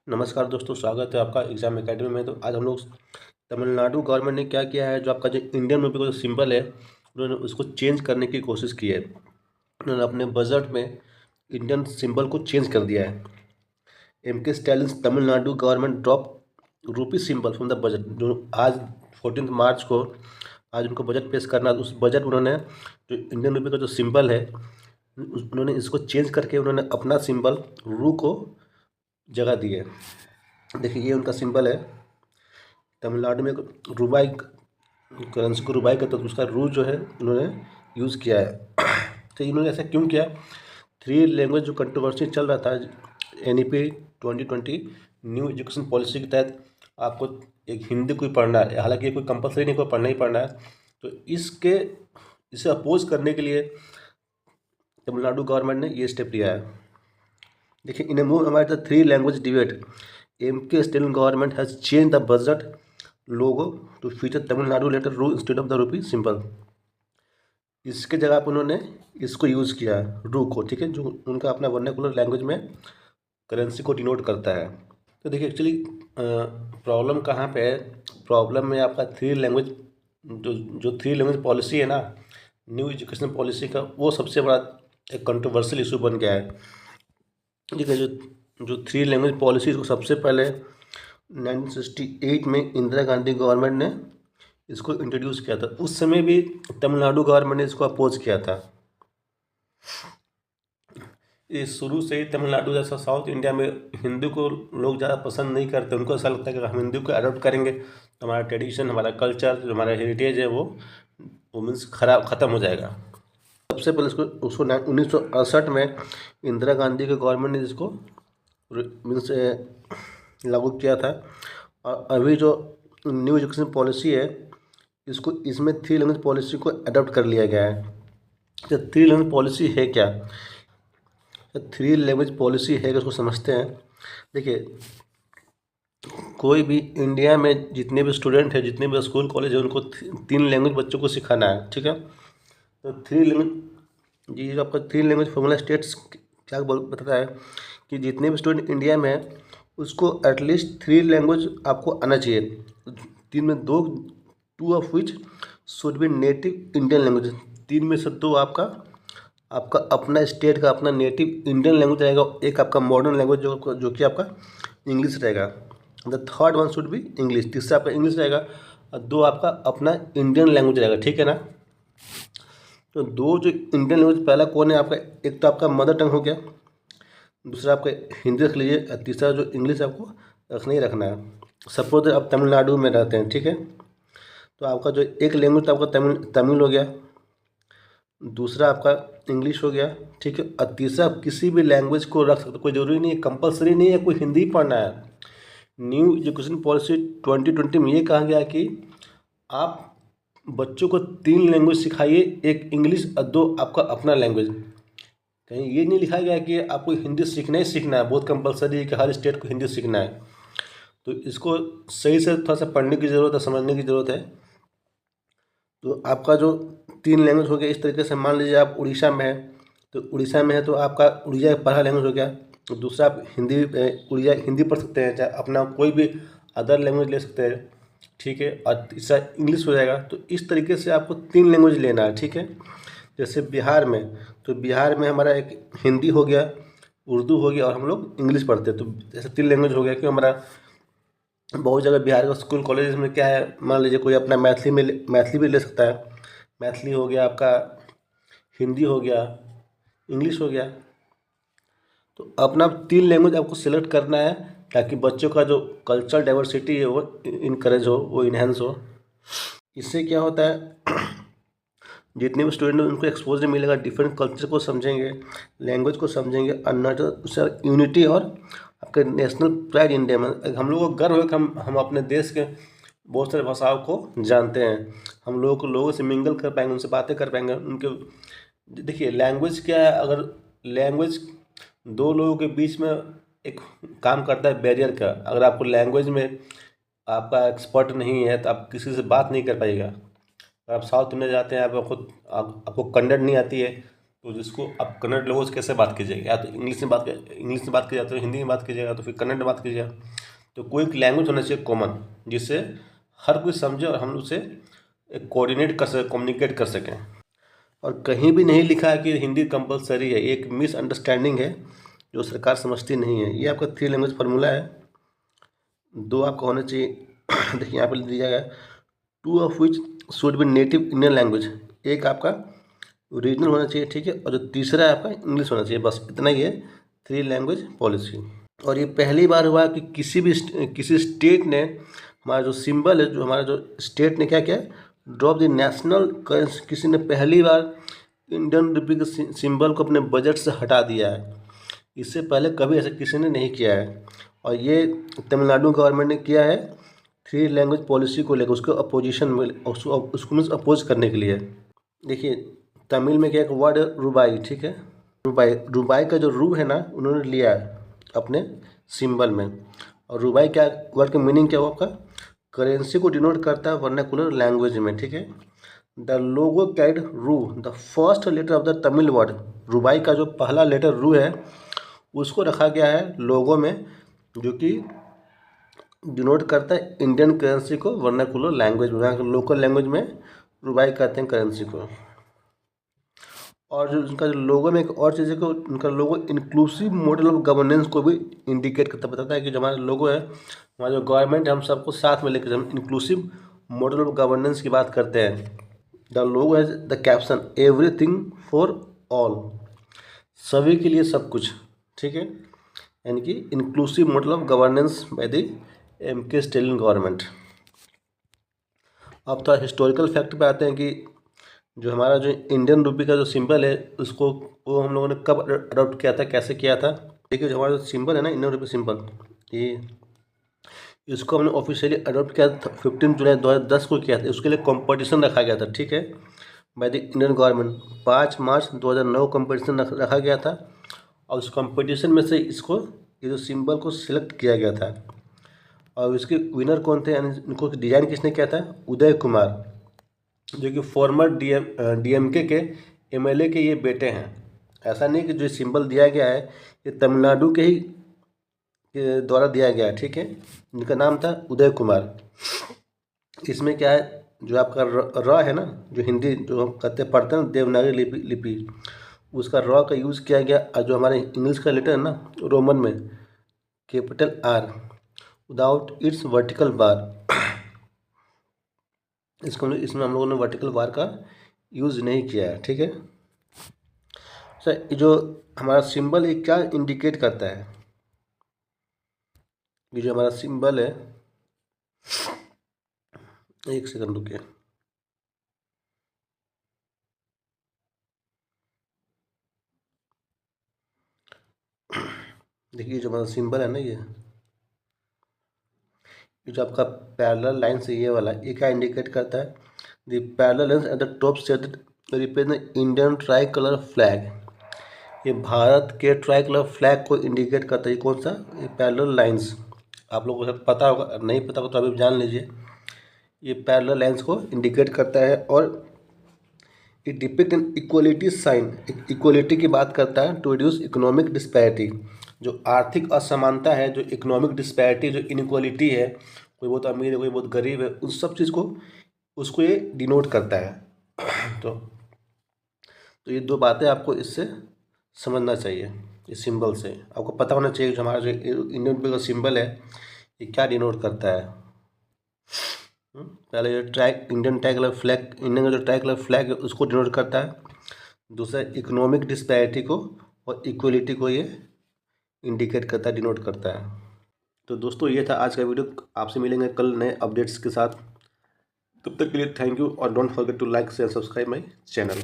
नमस्कार दोस्तों, स्वागत है आपका एग्जाम एकेडमी में। तो आज हम लोग तमिलनाडु गवर्नमेंट ने क्या किया है, जो आपका जो इंडियन रुपये का जो सिंबल है उन्होंने उसको चेंज करने की कोशिश की है। उन्होंने अपने बजट में इंडियन सिंबल को चेंज कर दिया है। M.K. Stalin Tamil Nadu government drop रूपी सिंबल फ्रॉम द बजट। जो आज 14 मार्च को आज उनको बजट पेश करना, उस बजट उन्होंने जो इंडियन रुपये का जो सिंबल है उन्होंने इसको चेंज करके उन्होंने अपना सिंबल रू को जगह दी है। देखिए, ये उनका सिंबल है। तमिलनाडु में रुबाई करेंसी को रुबाई करते तो उसका रू जो है उन्होंने यूज़ किया है। तो इन्होंने ऐसा क्यों किया? 3 लैंग्वेज जो कंट्रोवर्सी चल रहा था NEP 2020 न्यू एजुकेशन पॉलिसी के तहत आपको एक हिंदी को ही पढ़ना है, हालांकि ये कोई कंपलसरी नहीं, कोई पढ़ना ही पढ़ना है। तो इसे अपोज करने के लिए तमिलनाडु गवर्नमेंट ने ये स्टेप लिया है। देखिए, in a move avoid the 3 language debate M.K. Stalin government has change the budget logo to feature Tamil Nadu letter ru instead of the rupee symbol. इसके जगह पर उन्होंने इसको यूज़ किया है, रू को, ठीक है, जो उनका अपना वर्नाकुलर लैंग्वेज में करेंसी को डिनोट करता है। तो देखिए, एक्चुअली प्रॉब्लम कहाँ पे है? प्रॉब्लम में आपका 3 लैंग्वेज जो 3 लैंग्वेज पॉलिसी है ना, न्यू एजुकेशन पॉलिसी का, वो सबसे बड़ा एक कंट्रोवर्शियल इशू बन गया है। ठीक है, जो 3 लैंग्वेज पॉलिसी को सबसे पहले 1968 में इंदिरा गांधी गवर्नमेंट ने इसको इंट्रोड्यूस किया था। उस समय भी तमिलनाडु गवर्नमेंट ने इसको अपोज किया था। ये शुरू से ही तमिलनाडु जैसा साउथ इंडिया में हिंदी को लोग ज़्यादा पसंद नहीं करते। उनको ऐसा लगता है कि हम हिंदी को अडॉप्ट करेंगे तो हमारा ट्रेडिशन, हमारा कल्चर, जो हमारा हेरिटेज है वो मीन्स ख़त्म हो जाएगा। सबसे पहले उसको 1968 में इंदिरा गांधी के गवर्नमेंट ने इसको मीन्स लागू किया था। और अभी जो न्यू एजुकेशन पॉलिसी है इसमें 3 लैंग्वेज पॉलिसी को अडॉप्ट कर लिया गया है। तो 3 लैंग्वेज पॉलिसी है क्या? तो 3 लैंग्वेज पॉलिसी है कि उसको समझते हैं। देखिए, कोई भी इंडिया में जितने भी स्टूडेंट हैं, जितने भी स्कूल कॉलेज है, उनको 3 लैंग्वेज बच्चों को सिखाना है, ठीक है। तो 3 लैंग्वेज, जी, जो आपका 3 लैंग्वेज फॉर्मूला स्टेट्स क्या बताता है कि जितने भी स्टूडेंट इंडिया में है उसको एटलीस्ट 3 लैंग्वेज आपको आना चाहिए। 3 में 2 of which should be native Indian language. 3 में से 2 आपका अपना स्टेट का अपना नेटिव इंडियन लैंग्वेज रहेगा। एक आपका मॉडर्न लैंग्वेज जो कि आपका इंग्लिश रहेगा। The third one should be English. तीसरा आपका इंग्लिश रहेगा और 2 आपका अपना इंडियन लैंग्वेज रहेगा, ठीक है ना। तो 2 जो इंडियन लैंग्वेज, पहला कौन है आपका? एक तो आपका मदर टंग हो गया, दूसरा आपका हिंदी रख लीजिए, और तीसरा जो इंग्लिश आपको रखना ही रखना है। सपोज आप तमिलनाडु में रहते हैं, ठीक है, तो आपका जो एक लैंग्वेज तो आपका तमिल हो गया, दूसरा आपका इंग्लिश हो गया, ठीक है, और तीसरा आप किसी भी लैंग्वेज को रख सकते। कोई ज़रूरी नहीं है, कंपलसरी नहीं है कोई हिंदी पढ़ना है। न्यू एजुकेशन पॉलिसी 2020 में ये कहा गया कि आप बच्चों को 3 लैंग्वेज सिखाइए, एक इंग्लिश और 2 आपका अपना लैंग्वेज। कहीं ये नहीं लिखा गया कि आपको हिंदी सीखना ही सीखना है, बहुत कंपलसरी है कि हर स्टेट को हिंदी सीखना है। तो इसको सही से थोड़ा सा पढ़ने की ज़रूरत है, समझने की ज़रूरत है। तो आपका जो 3 लैंग्वेज हो गया, इस तरीके से मान लीजिए आप उड़ीसा में है, तो उड़ीसा में है तो आपका उड़िया पहला लैंग्वेज हो गया। तो दूसरा आप उड़िया हिंदी पढ़ सकते हैं, चाहे अपना कोई भी अदर लैंग्वेज ले सकते हैं, ठीक है, और तीसरा इंग्लिश हो जाएगा। तो इस तरीके से आपको 3 लैंग्वेज लेना है, ठीक है। जैसे बिहार में, तो बिहार में हमारा एक हिंदी हो गया, उर्दू हो गया और हम लोग इंग्लिश पढ़ते हैं। तो जैसे 3 लैंग्वेज हो गया कि हमारा बहुत जगह बिहार का स्कूल कॉलेज में क्या है, मान लीजिए कोई अपना मैथिली भी ले सकता है। मैथिली हो गया आपका, हिंदी हो गया, इंग्लिश हो गया। तो अपना 3 लैंग्वेज आपको सिलेक्ट करना है ताकि बच्चों का जो कल्चरल डाइवर्सिटी है वो इनकरेज हो, वो इन्हेंस हो। इससे क्या होता है, जितने भी स्टूडेंट उनको एक्सपोजर मिलेगा, डिफरेंट कल्चर को समझेंगे, लैंग्वेज को समझेंगे, और यूनिटी और आपके नेशनल प्राइड इंडिया में हम लोगों को गर्व है कि हम अपने देश के बहुत सारे भाषाओं को जानते हैं। हम लोगों से मिंगल कर पाएंगे, उनसे बातें कर पाएंगे। उनके देखिए, लैंग्वेज क्या है, अगर लैंग्वेज 2 लोगों के बीच में एक काम करता है बैरियर का। अगर आपको लैंग्वेज में आपका एक्सपर्ट नहीं है तो आप किसी से बात नहीं कर पाइएगा। अगर आप साउथ इंडिया जाते हैं, आपको कन्नड़ नहीं आती है तो जिसको आप कन्नड़ लोगों से कैसे बात कीजिएगा, या तो इंग्लिश में बात कीजिएगा, तो हिंदी में बात कीजिएगा, तो फिर कन्नड़ में बात कीजिएगा। तो कोई लैंग्वेज होना चाहिए कॉमन, जिससे हर कोई समझे और हम उसे कोऑर्डिनेट कर सकें, कम्युनिकेट कर सकें। और कहीं भी नहीं लिखा है कि हिंदी कंपलसरी है, एक मिसअंडरस्टैंडिंग है जो सरकार समझती नहीं है। ये आपका 3 लैंग्वेज फार्मूला है, 2 आपका होना चाहिए। देखिए यहाँ पर दिया गया 2 of which should be native Indian language, एक आपका रीजनल होना चाहिए, ठीक है, और जो तीसरा है आपका इंग्लिश होना चाहिए। बस इतना ही है 3 लैंग्वेज पॉलिसी। और ये पहली बार हुआ कि किसी स्टेट ने हमारा जो सिंबल है, जो हमारा जो स्टेट ने क्या किया, ड्रॉप द नेशनल करेंसी, किसी ने पहली बार इंडियन रुपये के सिंबल को अपने बजट से हटा दिया है। इससे पहले कभी ऐसा किसी ने नहीं किया है, और ये तमिलनाडु गवर्नमेंट ने किया है 3 लैंग्वेज पॉलिसी को लेकर, उसको अपोजिशन में, उसको अपोज करने के लिए। देखिए तमिल में क्या एक वर्ड है रुबाई, ठीक है, रुबाई का जो रू है ना, उन्होंने लिया है अपने सिंबल में। और रुबाई क्या वर्ड का मीनिंग क्या हुआ आपका, करेंसी को डिनोट करता है वर्नाकुलर लैंग्वेज में, ठीक है। The logo carried ru, the first letter of the Tamil word, rubai का जो पहला लेटर रू है उसको रखा गया है लोगो में, जो कि डिनोट करता है इंडियन करेंसी को वर्नाकुलर लैंग्वेज में, लोकल लैंग्वेज में रुबाई कहते हैं करेंसी को। और जो उनका लोगो में एक और चीज़ है कि उनका लोगो इंक्लूसिव मॉडल ऑफ गवर्नेंस को भी इंडिकेट करता, बताता है कि जो हमारा लोगो है, हमारा जो गवर्नमेंट है, हम सबको साथ में लेकर हम इंक्लूसिव मॉडल ऑफ गवर्नेंस की बात करते हैं। The logo has the caption everything for all, सभी के लिए सब कुछ, ठीक है, यानी कि inclusive model of governance by the MK. Stalin government. अब तो हिस्टोरिकल फैक्ट पे आते हैं कि जो हमारा जो इंडियन रुपये का जो सिंबल है, उसको वो हम लोगों ने कब अडॉप्ट किया था, कैसे किया था। देखिए जो हमारा जो सिंबल है ना, इंडियन रुपये सिंबल, ये इसको हमने ऑफिशियली अडॉप्ट किया था 15 जुलाई 2010 को किया था। उसके लिए कंपटीशन रखा गया था, ठीक है, by the Indian government. 5 March 2009 competition रखा गया था, और उस कंपटीशन में से इसको, ये जो सिंबल को सिलेक्ट किया गया था। और इसके विनर कौन थे, यानी इनको डिज़ाइन किसने किया था, उदय कुमार, जो कि फॉर्मर डीएमके के एमएलए के ये बेटे हैं। ऐसा नहीं कि जो सिंबल दिया गया है ये तमिलनाडु के ही के द्वारा दिया गया है, ठीक है। इनका नाम था उदय कुमार। इसमें क्या है, जो आपका र है ना, जो हिंदी जो हम कहते पढ़ते हैं देवनागरी लिपि, उसका र का यूज़ किया गया। और जो हमारे इंग्लिश का लेटर है ना, रोमन में capital R without its vertical bar, इसमें हम लोगों ने वर्टिकल बार का यूज़ नहीं किया है, ठीक है। सर जो हमारा सिंबल ये क्या इंडिकेट करता है, ये जो हमारा सिंबल है, एक सेकंड रुकिए, देखिए जो हमारा सिंबल है ना, ये जो आपका पैरेलल लाइन से ये वाला, ये क्या इंडिकेट करता है, the parallel lines at the top set represent Indian try colour flag. ये भारत के ट्राई कलर फ्लैग को इंडिकेट करता है। ये कौन सा, ये पैरेलल लाइंस, आप लोगों को पता होगा, नहीं पता होगा तो अभी जान लीजिए। ये पैरेलल लाइंस को इंडिकेट करता है, और it depict an equality sign, equality की बात करता है, टू रिड्यूस इकोनॉमिक डिस्पैरिटी, जो आर्थिक असमानता है, जो इकोनॉमिक डिस्पैरिटी, जो इनइक्वलिटी है, कोई बहुत अमीर है कोई बहुत गरीब है, उस सब चीज़ को उसको ये डिनोट करता है। तो ये 2 बातें आपको इससे समझना चाहिए, इस सिंबल से आपको पता होना चाहिए जो हमारा जो इंडियन रुपये का सिंबल है ये क्या डिनोट करता है। पहले जो इंडियन ट्राइकलर फ्लैग, इंडियन का जो ट्राइकलर फ्लैग है उसको डिनोट करता है। दूसरा इकोनॉमिक डिस्पैरिटी को और इक्वलिटी को ये इंडिकेट करता है, डिनोट करता है। तो दोस्तों ये था आज का वीडियो, आपसे मिलेंगे कल नए अपडेट्स के साथ। तब तक के लिए थैंक यू, और don't forget to like share subscribe my channel.